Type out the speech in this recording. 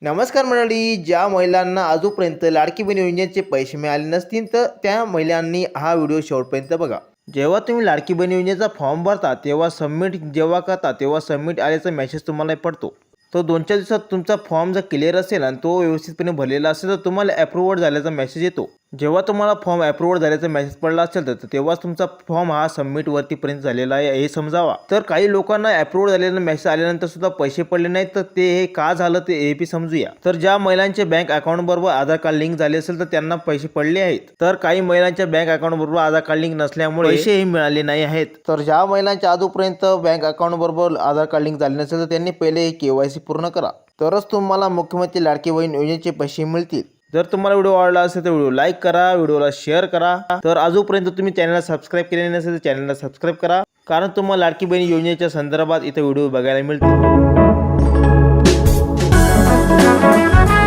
नमस्कार मंडळी, ज्या महिलांना अजूनपर्यंत लाडकी बहीण योजनेचे पैसे मिळाले नसतील तर त्या महिलांनी हा व्हिडिओ शेवटपर्यंत बघा। जेव्हा तुम्ही लाडकी बहीण योजनेचा फॉर्म भरता तेव्हा सबमिट जेव्हा करता तेव्हा सबमिट आल्याचा मेसेज तुम्हाला पडतो। तो 2-4 दिवसात तुमचा फॉर्म जर क्लिअर असेल आणि तो व्यवस्थितपणे भरलेला असेल तर तुम्हाला अप्रूव्ड झाल्याचा मेसेज येतो। जेव्हा तुम्हाला फॉर्म अप्रूव्ड झाल्याचा मेसेज पडला असेल तर तेव्हाच तुमचा फॉर्म हा सबमिट वरतीपर्यंत झालेला आहे हे समजावा। तर काही लोकांना अप्रूव्ड झालेला मेसेज आल्यानंतर सुद्धा पैसे पडले नाहीत तर ते हे का झालं ते हे समजूया। तर ज्या महिलांचे बँक अकाउंट बरोबर आधार कार्ड लिंक झाले असेल तर त्यांना पैसे पडले आहेत, तर काही महिलांच्या बँक अकाउंट बरोबर आधार कार्ड लिंक नसल्यामुळे पैसेही मिळाले नाही आहेत। तर ज्या महिलांच्या अजूनपर्यंत बँक अकाउंट बरोबर आधार कार्ड लिंक झाले नसेल तर त्यांनी पहिले KYC पूर्ण करा, तरच तुम्हाला मुख्यमंत्री लाडकी बहीण योजनेचे पैसे मिळतील। जर तुम्हाला व्हिडिओ आवडला असेल तर व्हिडिओ लाईक करा, व्हिडिओला शेअर करा। तर अजूनपर्यंत तुम्ही चॅनलला सबस्क्राईब केले नसेल तर चॅनलला सबस्क्राईब करा, कारण तुम्हाला लाडकी बहीण योजनेच्या संदर्भात इथे व्हिडिओ बघायला मिळतील।